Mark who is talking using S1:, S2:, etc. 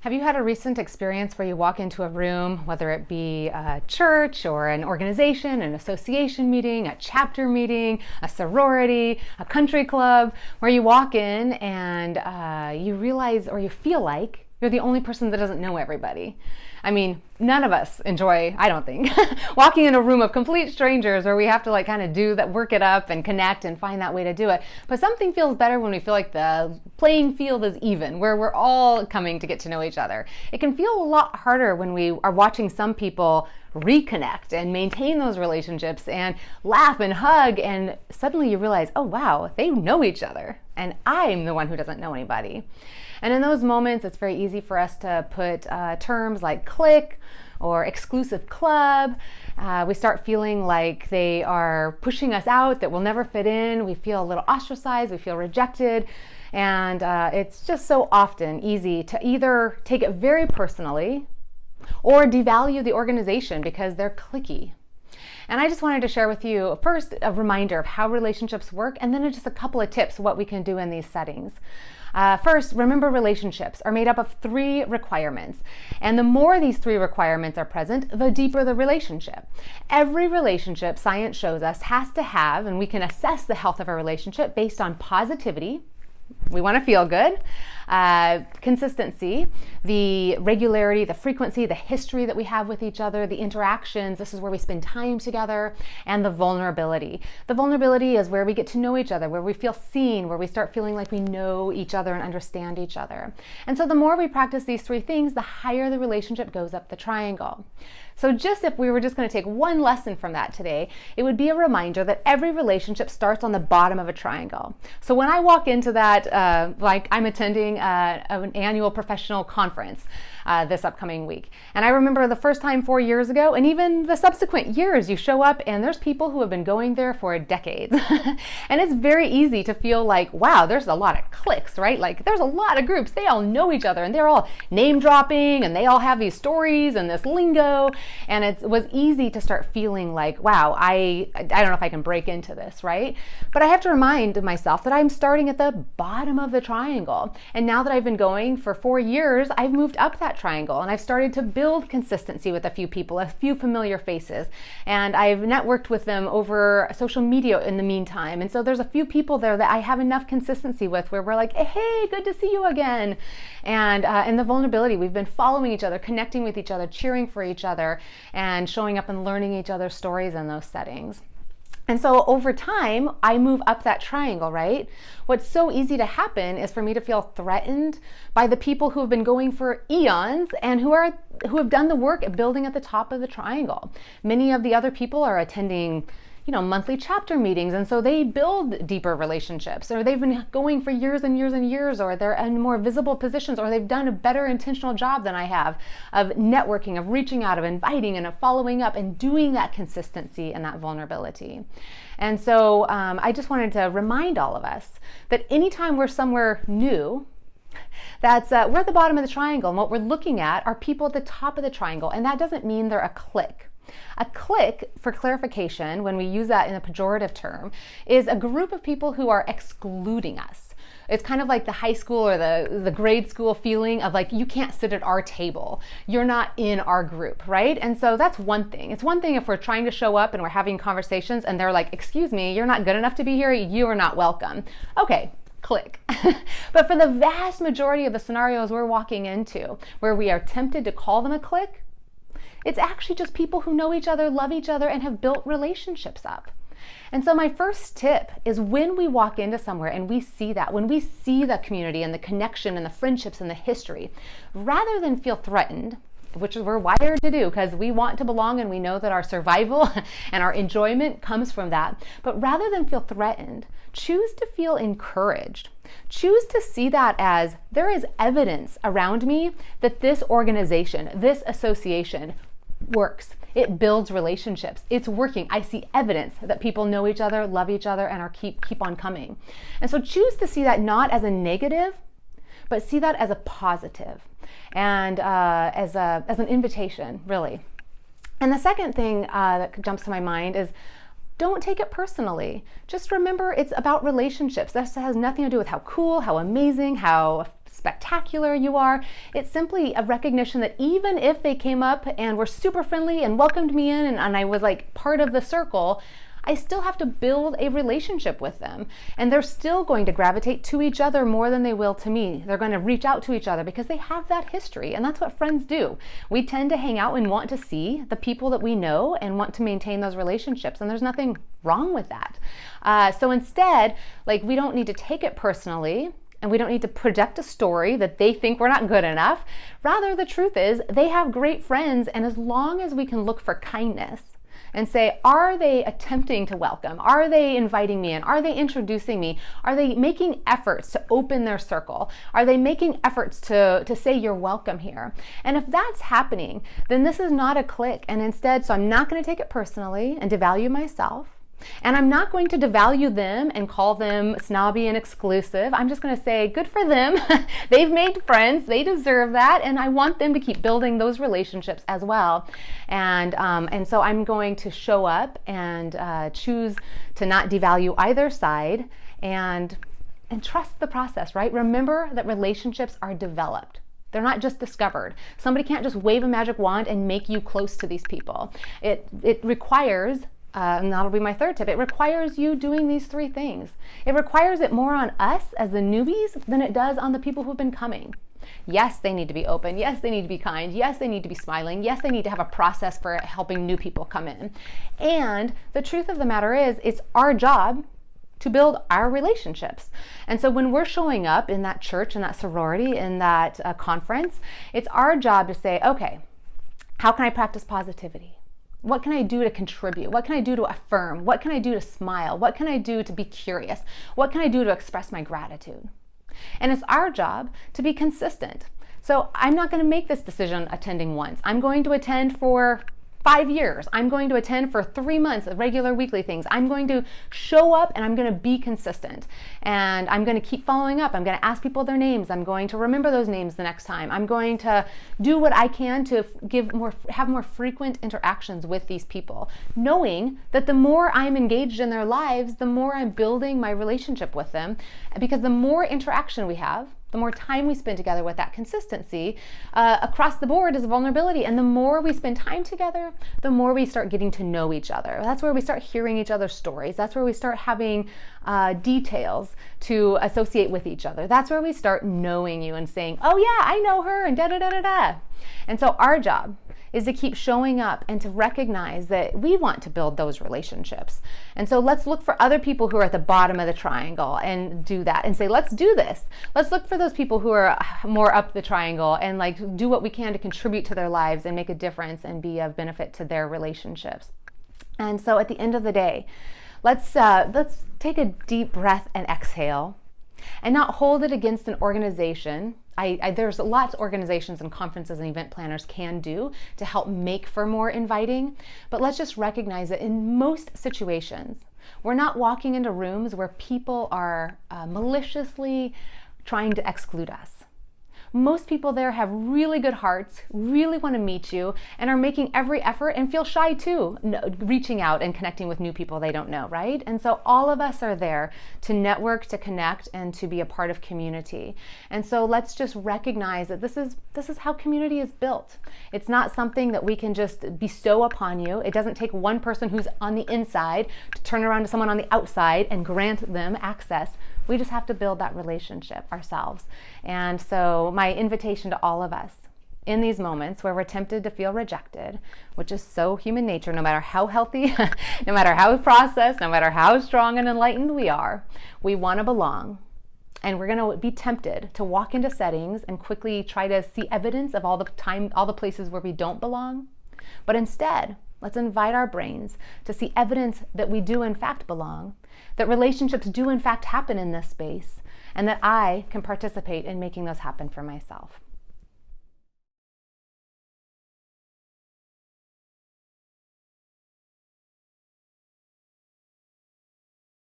S1: Have you had a recent experience where you walk into a room, whether it be a church or an organization, an association meeting, a chapter meeting, a sorority, a country club, where you walk in and you realize or you feel like you're the only person that doesn't know everybody? I mean, none of us enjoy, I don't think, walking in a room of complete strangers where we have to kind of do that, work it up and connect and find that way to do it. But something feels better when we feel like the playing field is even, where we're all coming to get to know each other. It can feel a lot harder when we are watching some people reconnect and maintain those relationships and laugh and hug, and suddenly you realize, oh wow, they know each other and I'm the one who doesn't know anybody. And in those moments, it's very easy for us to put terms like clique or exclusive club. We start feeling like they are pushing us out, that we'll never fit in. We feel a little ostracized, we feel rejected. And it's just so often easy to either take it very personally or devalue the organization because they're clique-y. And I just wanted to share with you first a reminder of how relationships work, and then just a couple of tips what we can do in these settings. First, remember relationships are made up of 3 requirements. And the more these 3 requirements are present, the deeper the relationship. Every relationship, science shows us, has to have, and we can assess the health of a relationship based on positivity. We want to feel good. Consistency, the regularity, the frequency, the history that we have with each other, the interactions, this is where we spend time together, and the vulnerability. The vulnerability is where we get to know each other, where we feel seen, where we start feeling like we know each other and understand each other. And so the more we practice these 3 things, the higher the relationship goes up the triangle. So just if we were just going to take one lesson from that today, it would be a reminder that every relationship starts on the bottom of a triangle. So when I walk into that, like I'm attending an annual professional conference this upcoming week. And I remember the first time 4 years ago, and even the subsequent years, you show up and there's people who have been going there for decades. And it's very easy to feel like, wow, there's a lot of cliques, right? Like there's a lot of groups, they all know each other and they're all name dropping and they all have these stories and this lingo. And it was easy to start feeling like, wow, I don't know if I can break into this, right? But I have to remind myself that I'm starting at the bottom of the triangle. And now that I've been going for 4 years, I've moved up that triangle and I've started to build consistency with a few people, a few familiar faces. And I've networked with them over social media in the meantime. And so there's a few people there that I have enough consistency with where we're like, hey, good to see you again. And the vulnerability, we've been following each other, connecting with each other, cheering for each other, and showing up and learning each other's stories in those settings. And so over time, I move up that triangle, right? What's so easy to happen is for me to feel threatened by the people who have been going for eons and who have done the work at building at the top of the triangle. Many of the other people are attending monthly chapter meetings, and so they build deeper relationships, or they've been going for years and years and years, or they're in more visible positions, or they've done a better intentional job than I have of networking, of reaching out, of inviting, and of following up and doing that consistency and that vulnerability. And so I just wanted to remind all of us that anytime we're somewhere new, we're at the bottom of the triangle, and what we're looking at are people at the top of the triangle, and that doesn't mean they're a clique. A clique, for clarification, when we use that in a pejorative term, is a group of people who are excluding us. It's kind of like the high school or the grade school feeling of like, you can't sit at our table. You're not in our group, right? And so that's one thing. It's one thing if we're trying to show up and we're having conversations and they're like, excuse me, you're not good enough to be here. You are not welcome. Okay. Click. But for the vast majority of the scenarios we're walking into where we are tempted to call them a clique, it's actually just people who know each other, love each other, and have built relationships up. And so my first tip is when we walk into somewhere and we see that, when we see the community and the connection and the friendships and the history, rather than feel threatened, which we're wired to do because we want to belong and we know that our survival and our enjoyment comes from that. But rather than feel threatened, choose to feel encouraged. Choose to see that as there is evidence around me that this organization, this association works. It builds relationships. It's working. I see evidence that people know each other, love each other, and keep on coming. And so choose to see that not as a negative, but see that as a positive and as an invitation, really. And the second thing that jumps to my mind is don't take it personally. Just remember it's about relationships. This has nothing to do with how cool, how amazing, how spectacular you are. It's simply a recognition that even if they came up and were super friendly and welcomed me in and I was like part of the circle, I still have to build a relationship with them. And they're still going to gravitate to each other more than they will to me. They're going to reach out to each other because they have that history. And that's what friends do. We tend to hang out and want to see the people that we know and want to maintain those relationships. And there's nothing wrong with that. So instead, like, we don't need to take it personally. And we don't need to project a story that they think we're not good enough. Rather, the truth is they have great friends. And as long as we can look for kindness, and say, are they attempting to welcome? Are they inviting me in? Are they introducing me? Are they making efforts to open their circle? Are they making efforts to say you're welcome here? And if that's happening, then this is not a clique. And instead, so I'm not going to take it personally and devalue myself. And I'm not going to devalue them and call them snobby and exclusive. I'm just going to say, good for them. They've made friends. They deserve that. And I want them to keep building those relationships as well. And so I'm going to show up and choose to not devalue either side and trust the process, right? Remember that relationships are developed. They're not just discovered. Somebody can't just wave a magic wand and make you close to these people. It requires and that'll be my third tip. It requires you doing these three things. It requires it more on us as the newbies than it does on the people who've been coming. Yes, they need to be open. Yes, they need to be kind. Yes, they need to be smiling. Yes, they need to have a process for helping new people come in. And the truth of the matter is, it's our job to build our relationships. And so when we're showing up in that church, in that sorority, in that conference, it's our job to say, okay, how can I practice positivity? What can I do to contribute? What can I do to affirm? What can I do to smile? What can I do to be curious? What can I do to express my gratitude? And it's our job to be consistent. So I'm not going to make this decision attending once. I'm going to attend for 5 years. I'm going to attend for 3 months of regular weekly things. I'm going to show up and I'm going to be consistent. And I'm going to keep following up. I'm going to ask people their names. I'm going to remember those names the next time. I'm going to do what I can to have more frequent interactions with these people, knowing that the more I'm engaged in their lives, the more I'm building my relationship with them. Because the more interaction we have, the more time we spend together with that consistency across the board is vulnerability. And the more we spend time together, the more we start getting to know each other. That's where we start hearing each other's stories. That's where we start having details to associate with each other. That's where we start knowing you and saying, oh yeah, I know her and da da da da da. And so our job is to keep showing up and to recognize that we want to build those relationships. And so let's look for other people who are at the bottom of the triangle and do that and say, let's do this. Let's look for those people who are more up the triangle and like do what we can to contribute to their lives and make a difference and be of benefit to their relationships. And so at the end of the day, let's take a deep breath and exhale and not hold it against an organization. There's lots of organizations and conferences and event planners can do to help make for more inviting, but let's just recognize that in most situations, we're not walking into rooms where people are maliciously trying to exclude us. Most people there have really good hearts, really want to meet you, and are making every effort and feel shy too, reaching out and connecting with new people they don't know, right? And so all of us are there to network, to connect, and to be a part of community. And so let's just recognize that this is how community is built. It's not something that we can just bestow upon you. It doesn't take one person who's on the inside to turn around to someone on the outside and grant them access. We just have to build that relationship ourselves. And so my invitation to all of us in these moments where we're tempted to feel rejected, which is so human nature, no matter how healthy, no matter how processed, no matter how strong and enlightened we are, we want to belong. And we're going to be tempted to walk into settings and quickly try to see evidence of all the places where we don't belong. But instead, let's invite our brains to see evidence that we do in fact belong, that relationships do in fact happen in this space, and that I can participate in making those happen for myself.